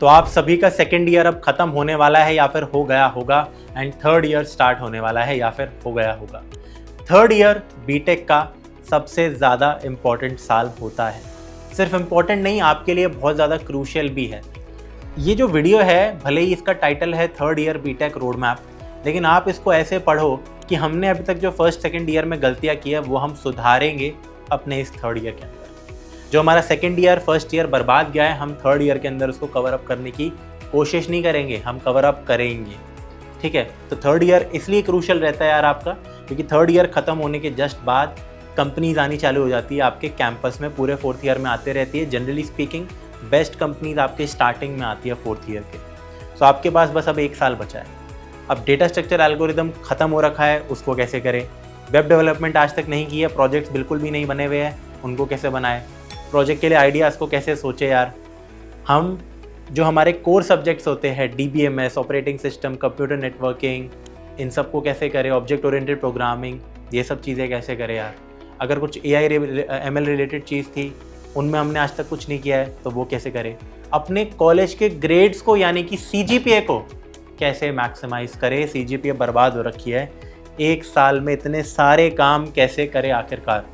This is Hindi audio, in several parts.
तो आप सभी का सेकेंड ईयर अब ख़त्म होने वाला है या फिर हो गया होगा, एंड थर्ड ईयर स्टार्ट होने वाला है या फिर हो गया होगा। थर्ड ईयर बीटेक का सबसे ज़्यादा इम्पॉर्टेंट साल होता है। सिर्फ इम्पॉर्टेंट नहीं, आपके लिए बहुत ज़्यादा क्रूशियल भी है। ये जो वीडियो है, भले ही इसका टाइटल है third year BTech road map, लेकिन आप इसको ऐसे पढ़ो कि हमने अभी तक जो फर्स्ट सेकेंड ईयर में गलतियाँ की है वो हम सुधारेंगे अपने इस थर्ड ईयर के अंदर। जो हमारा सेकेंड ईयर फर्स्ट ईयर बर्बाद गया है, हम थर्ड ईयर के अंदर उसको कवर अप करने की कोशिश नहीं करेंगे, हम कवर अप करेंगे। ठीक है, तो थर्ड ईयर इसलिए क्रूशियल रहता है यार आपका, क्योंकि थर्ड ईयर ख़त्म होने के जस्ट बाद कंपनीज आनी चालू हो जाती है आपके कैंपस में, पूरे फोर्थ ईयर में आते रहती है। जनरली स्पीकिंग बेस्ट कंपनीज आपके स्टार्टिंग में आती है फोर्थ ईयर के। सो आपके पास बस अब 1 साल बचा है। अब डेटा स्ट्रक्चर एल्गोरिदम ख़त्म हो रखा है, उसको कैसे करें। वेब डेवलपमेंट आज तक नहीं की है, प्रोजेक्ट्स बिल्कुल भी नहीं बने हुए हैं, उनको कैसे बनाएं। प्रोजेक्ट के लिए आइडियाज़ को कैसे सोचे यार। हम जो हमारे कोर सब्जेक्ट्स होते हैं, DBMS, operating system, computer networking, इन सब को कैसे करें। ऑब्जेक्ट ओरिएंटेड प्रोग्रामिंग, ये सब चीज़ें कैसे करें यार। अगर कुछ AI ML रिलेटेड चीज़ थी, उनमें हमने आज तक कुछ नहीं किया है, तो वो कैसे करें। अपने कॉलेज के ग्रेड्स को यानी कि CGPA को कैसे मैक्सिमाइज़ करें। CGPA बर्बाद हो रखी है, 1 साल में इतने सारे काम कैसे करें आखिरकार।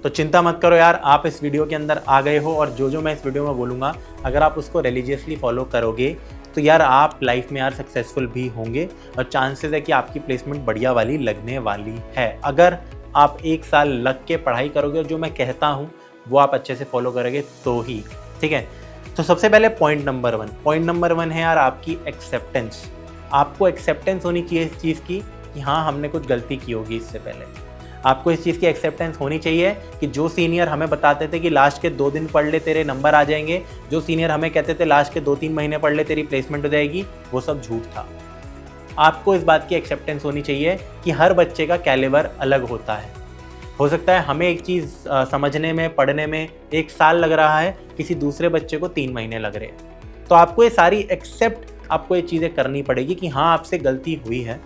तो चिंता मत करो यार, आप इस वीडियो के अंदर आ गए हो और जो मैं इस वीडियो में बोलूँगा, अगर आप उसको रिलीजियसली फॉलो करोगे तो यार आप लाइफ में यार सक्सेसफुल भी होंगे और चांसेस है कि आपकी प्लेसमेंट बढ़िया वाली लगने वाली है। अगर आप 1 साल लग के पढ़ाई करोगे और जो मैं कहता हूँ वो आप अच्छे से फॉलो करोगे तो ही। ठीक है, तो सबसे पहले पॉइंट नंबर 1 है यार आपकी एक्सेप्टेंस। आपको एक्सेप्टेंस होनी चाहिए इस चीज़ की कि हाँ, हमने कुछ गलती की होगी इससे पहले। आपको इस चीज़ की एक्सेप्टेंस होनी चाहिए कि जो सीनियर हमें बताते थे कि लास्ट के 2 दिन पढ़ ले तेरे नंबर आ जाएंगे, जो सीनियर हमें कहते थे लास्ट के 2-3 महीने पढ़ ले तेरी प्लेसमेंट हो जाएगी, वो सब झूठ था। आपको इस बात की एक्सेप्टेंस होनी चाहिए कि हर बच्चे का कैलिबर अलग होता है। हो सकता है हमें एक चीज़ समझने में, पढ़ने में 1 साल लग रहा है, किसी दूसरे बच्चे को 3 महीने लग रहे हैं। तो आपको ये सारी आपको ये चीज़ें करनी पड़ेगी कि हाँ, आपसे गलती हुई है।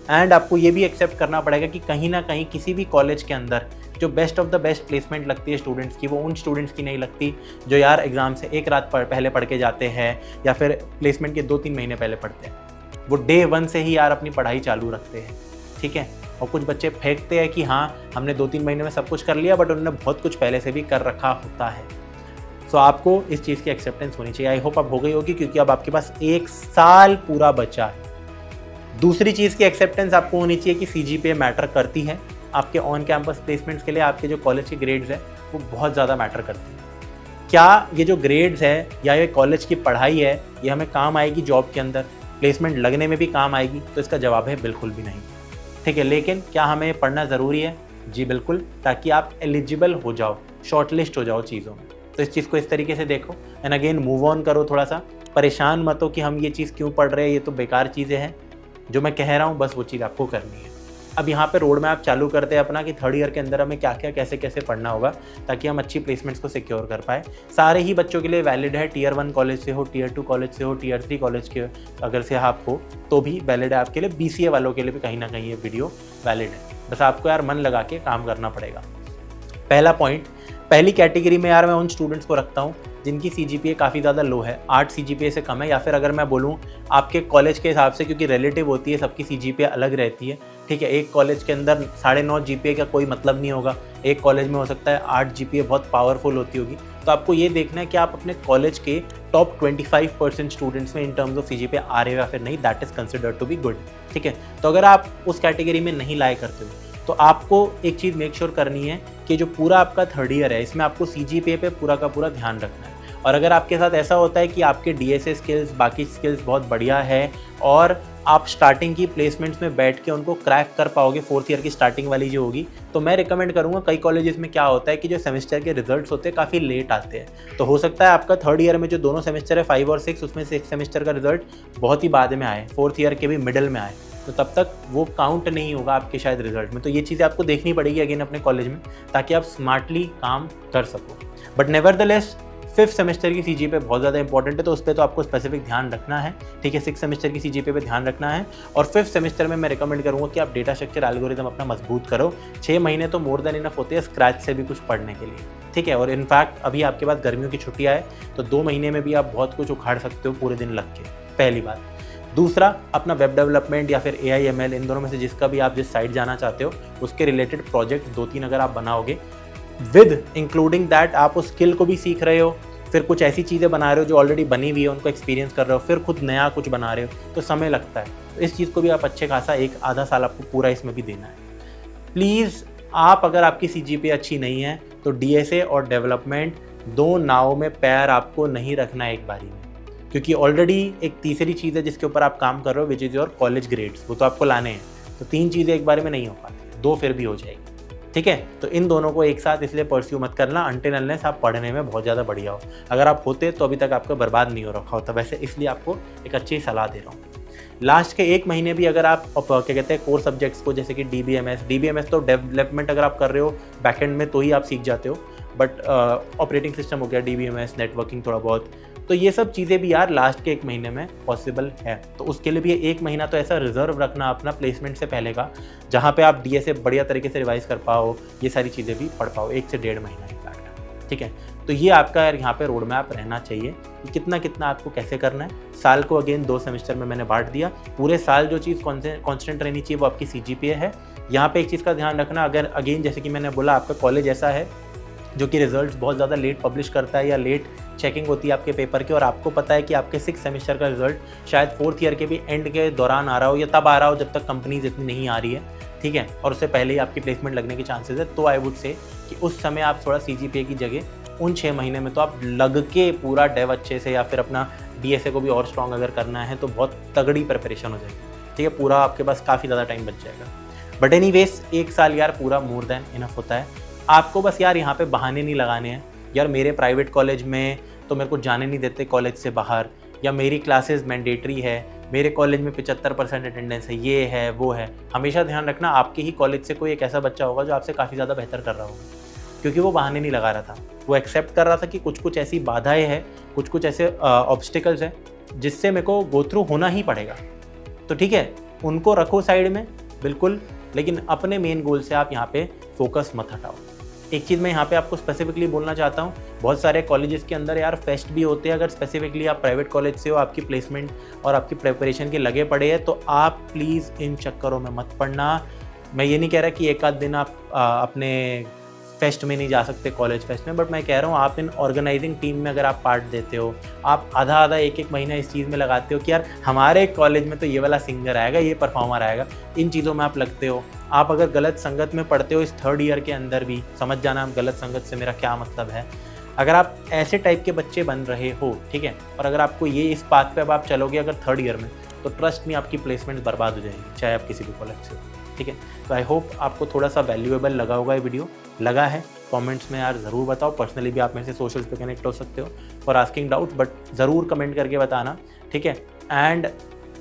एंड आपको ये भी एक्सेप्ट करना पड़ेगा कि कहीं ना कहीं किसी भी कॉलेज के अंदर जो best of the best placement लगती है स्टूडेंट्स की, वो उन स्टूडेंट्स की नहीं लगती जो यार एग्ज़ाम से 1 रात पहले पढ़ के जाते हैं या फिर प्लेसमेंट के 2-3 महीने पहले पढ़ते हैं। वो डे 1 से ही यार अपनी पढ़ाई चालू रखते हैं। ठीक है, और कुछ बच्चे फेंकते हैं कि हाँ, हमने 2-3 महीने में सब कुछ कर लिया, बट उन्होंने बहुत कुछ पहले से भी कर रखा होता है। सो आपको इस चीज़ की एक्सेप्टेंस होनी चाहिए। आई होप अब हो गई होगी, क्योंकि अब आपके पास 1 साल पूरा बचा है। दूसरी चीज़ की एक्सेप्टेंस आपको होनी चाहिए कि CGPA मैटर करती है आपके ऑन कैंपस प्लेसमेंट्स के लिए। आपके जो कॉलेज के ग्रेड्स हैं वो बहुत ज़्यादा मैटर करती हैं। क्या ये जो ग्रेड्स है या ये कॉलेज की पढ़ाई है, ये हमें काम आएगी जॉब के अंदर, प्लेसमेंट लगने में भी काम आएगी? तो इसका जवाब है बिल्कुल भी नहीं। ठीक है, लेकिन क्या हमें पढ़ना ज़रूरी है? जी बिल्कुल, ताकि आप एलिजिबल हो जाओ, शॉर्टलिस्ट हो जाओ चीज़ों में। तो इस चीज़ को इस तरीके से देखो एंड अगेन मूव ऑन करो। थोड़ा सा परेशान मत हो कि हम ये चीज़ क्यों पढ़ रहे हैं, ये तो बेकार चीज़ें हैं। जो मैं कह रहा हूँ बस वो चीज़ आपको करनी है। अब यहाँ पे रोड मैप चालू करते हैं अपना कि थर्ड ईयर के अंदर हमें क्या क्या कैसे कैसे पढ़ना होगा ताकि हम अच्छी प्लेसमेंट्स को सिक्योर कर पाए। सारे ही बच्चों के लिए वैलिड है, Tier 1 कॉलेज से हो, Tier 2 कॉलेज से हो, Tier 3 कॉलेज के अगर से आप हो तो भी वैलिड है आपके लिए। BCA वालों के लिए भी कहीं ना कहीं ये वीडियो वैलिड है। बस आपको यार मन लगा के काम करना पड़ेगा। पहला पॉइंट, पहली कैटेगरी में यार मैं उन स्टूडेंट्स को रखता हूँ जिनकी CGPA काफ़ी ज़्यादा लो है, 8 CGPA से कम है, या फिर अगर मैं बोलूँ आपके कॉलेज के हिसाब से, क्योंकि रिलेटिव होती है, सबकी CGPA अलग रहती है। ठीक है, एक कॉलेज के अंदर 9.5 GPA का कोई मतलब नहीं होगा, एक कॉलेज में हो सकता है 8 GPA बहुत पावरफुल होती होगी। तो आपको ये देखना है कि आप अपने कॉलेज के टॉप 25% स्टूडेंट्स में इन टर्म्स ऑफ CGPA आ रहे हो या फिर नहीं, that is considered to be good. ठीक है, तो अगर आप उस कैटेगरी में नहीं लाए करते हो तो आपको एक चीज़ मेक श्योर करनी है कि जो पूरा आपका थर्ड ईयर है इसमें आपको CGPA पे पूरा का पूरा ध्यान रखना है। और अगर आपके साथ ऐसा होता है कि आपके DSA स्किल्स, बाकी स्किल्स बहुत बढ़िया है और आप स्टार्टिंग की प्लेसमेंट्स में बैठ के उनको क्रैक कर पाओगे, फोर्थ ईयर की स्टार्टिंग वाली जो होगी, तो मैं रिकमेंड करूँगा। कई कॉलेजेस में क्या होता है कि जो सेमेस्टर के रिजल्ट्स होते हैं काफ़ी लेट आते हैं, तो हो सकता है आपका थर्ड ईयर में जो दोनों सेमेस्टर है 5 और 6, उसमें से एक सेमेस्टर का रिजल्ट बहुत ही बाद में आए, फोर्थ ईयर के भी मिडल में आए, तो तब तक वो काउंट नहीं होगा आपके शायद रिजल्ट में। तो ये चीज़ें आपको देखनी पड़ेगी अगेन अपने कॉलेज में, ताकि आप स्मार्टली काम कर सको। बट नेवरदलेस 5th सेमेस्टर की CGPA बहुत ज़्यादा इंपॉर्टेंट है, तो उस पर तो आपको स्पेसिफिक ध्यान रखना है, ठीक है। 6th सेमेस्टर की CGPA पे ध्यान रखना है। और 5th सेमेस्टर में मैं रिकमेंड करूँगा कि आप डेटा स्ट्रक्चर एल्गोरिदम अपना मजबूत करो। 6 महीने तो मोर देन इनफ होते हैं स्क्रैच से भी कुछ पढ़ने के लिए, ठीक है। और इनफैक्ट अभी आपके पास गर्मियों की छुट्टियाँ है, तो 2 महीने में भी आप बहुत कुछ उखाड़ सकते हो पूरे दिन लग के, पहली बात। दूसरा, अपना वेब डेवलपमेंट या फिर AI ML इन दोनों में से जिसका भी आप जिस साइड जाना चाहते हो उसके रिलेटेड प्रोजेक्ट 2-3 अगर आप बनाओगे, विद इंक्लूडिंग दैट आप उस स्किल को भी सीख रहे हो, फिर कुछ ऐसी चीज़ें बना रहे हो जो ऑलरेडी बनी हुई है उनको एक्सपीरियंस कर रहे हो, फिर खुद नया कुछ बना रहे हो, तो समय लगता है। तो इस चीज़ को भी आप अच्छे खासा 1-आधा साल आपको पूरा इसमें भी देना है। प्लीज़, आप अगर आपकी CGPA अच्छी नहीं है तो DSA और डेवलपमेंट 2 नाव में पैर आपको नहीं रखना एक बारी में, क्योंकि ऑलरेडी एक तीसरी चीज़ है जिसके ऊपर आप काम कर रहे हो, which is your college grades, वो तो आपको लाने हैं। तो 3 चीज़ें एक बारे में नहीं हो पाती, 2 फिर भी हो जाएगी, ठीक है। तो इन दोनों को एक साथ इसलिए परस्यू मत करना अनटिल अनलेस आप पढ़ने में बहुत ज़्यादा बढ़िया हो। अगर आप होते तो अभी तक आपका बर्बाद नहीं हो रखा होता, वैसे इसलिए आपको एक अच्छी सलाह दे रहा हूँ। लास्ट के 1 महीने भी अगर आप क्या कहते हैं कोर सब्जेक्ट्स को, जैसे कि DBMS तो डेवलपमेंट अगर आप कर रहे हो बैकएंड में तो ही आप सीख जाते हो, बट ऑपरेटिंग सिस्टम हो गया, DBMS, नेटवर्किंग थोड़ा बहुत, तो ये सब चीज़ें भी यार लास्ट के 1 महीने में पॉसिबल है। तो उसके लिए भी 1 महीना तो ऐसा रिजर्व रखना अपना प्लेसमेंट से पहले का, जहाँ पे आप DSA बढ़िया तरीके से रिवाइज कर पाओ, ये सारी चीज़ें भी पढ़ पाओ, 1 से 1.5 महीना एग्जैक्ट, ठीक है। तो ये आपका यार यहाँ पे रोड मैप रहना चाहिए कि कितना कितना आपको कैसे करना है। साल को अगेन 2 सेमेस्टर में मैंने बांट दिया, पूरे साल जो चीज़ कॉन्स्टेंट रहनी चाहिए वो आपकी CGPA है। यहाँ पे एक चीज़ का ध्यान रखना, अगर अगेन जैसे कि मैंने बोला आपका कॉलेज ऐसा है जो कि रिजल्ट्स बहुत ज़्यादा लेट पब्लिश करता है या लेट चेकिंग होती है आपके पेपर की, और आपको पता है कि आपके 6th सेमेस्टर का रिजल्ट शायद 4th ईयर के भी एंड के दौरान आ रहा हो या तब आ रहा हो जब तक कंपनीज इतनी नहीं आ रही है, ठीक है, और उससे पहले ही आपकी प्लेसमेंट लगने के चांसेस है, तो आई वुड से कि उस समय आप थोड़ा CGPA की जगह उन 6 महीने में तो आप लग के पूरा डेव अच्छे से, या फिर अपना DSA को भी और स्ट्रॉन्ग अगर करना है तो बहुत तगड़ी प्रिपरेशन हो जाएगी, ठीक है। पूरा आपके पास काफ़ी ज़्यादा टाइम बच जाएगा। बट एनीवेज 1 साल यार पूरा मोर देन इनफ होता है। आपको बस यार यहाँ पे बहाने नहीं लगाने हैं यार, मेरे प्राइवेट कॉलेज में तो मेरे को जाने नहीं देते कॉलेज से बाहर, या मेरी क्लासेस मैंडेटरी है, मेरे कॉलेज में 75% अटेंडेंस है, ये है वो है। हमेशा ध्यान रखना आपके ही कॉलेज से कोई एक ऐसा बच्चा होगा जो आपसे काफ़ी ज़्यादा बेहतर कर रहा होगा, क्योंकि वो बहाने नहीं लगा रहा था, वो एक्सेप्ट कर रहा था कि कुछ कुछ ऐसी बाधाएं हैं, कुछ कुछ ऐसे ऑब्स्टिकल्स हैं जिससे मेरे को गो थ्रू होना ही पड़ेगा। तो ठीक है, उनको रखो साइड में बिल्कुल, लेकिन अपने मेन गोल से आप यहाँ पे फोकस मत हटाओ। एक चीज़ मैं यहाँ पे आपको स्पेसिफिकली बोलना चाहता हूँ, बहुत सारे कॉलेजेस के अंदर यार फेस्ट भी होते हैं। अगर स्पेसिफिकली आप प्राइवेट कॉलेज से हो, आपकी प्लेसमेंट और आपकी प्रिपरेशन के लगे पड़े हैं, तो आप प्लीज़ इन चक्करों में मत पड़ना। मैं ये नहीं कह रहा कि एक आध दिन आप अपने फेस्ट में नहीं जा सकते, कॉलेज फेस्ट में, बट मैं कह रहा हूँ आप इन ऑर्गेनाइजिंग टीम में अगर आप पार्ट देते हो, आप आधा आधा एक एक महीना इस चीज़ में लगाते हो कि यार हमारे कॉलेज में तो ये वाला सिंगर आएगा, ये परफॉर्मर आएगा, इन चीज़ों में आप लगते हो। आप अगर गलत संगत में पढ़ते हो इस 3rd ईयर के अंदर भी, समझ जाना आप गलत संगत से मेरा क्या मतलब है। अगर आप ऐसे टाइप के बच्चे बन रहे हो, ठीक है, और अगर आपको ये इस बात पे अब आप चलोगे अगर 3rd ईयर में, तो ट्रस्ट में आपकी प्लेसमेंट बर्बाद हो जाएगी, चाहे आप किसी भी कॉलेज से हो, ठीक है। तो आई होप आपको थोड़ा सा वैल्यूएबल लगा होगा ये वीडियो। लगा है कमेंट्स में यार ज़रूर बताओ। पर्सनली भी आप मेरे से सोशल्स पे कनेक्ट हो सकते हो फॉर आस्किंग डाउट्स, बट ज़रूर कमेंट करके बताना, ठीक है। एंड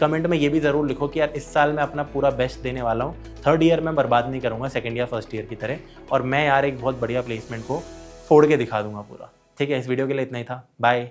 कमेंट में ये भी ज़रूर लिखो कि यार इस साल मैं अपना पूरा बेस्ट देने वाला हूँ, 3rd ईयर में बर्बाद नहीं करूँगा 2nd या 1st ईयर की तरह, और मैं यार एक बहुत बढ़िया प्लेसमेंट को फोड़ के दिखा दूंगा पूरा, ठीक है। इस वीडियो के लिए इतना ही था, बाय।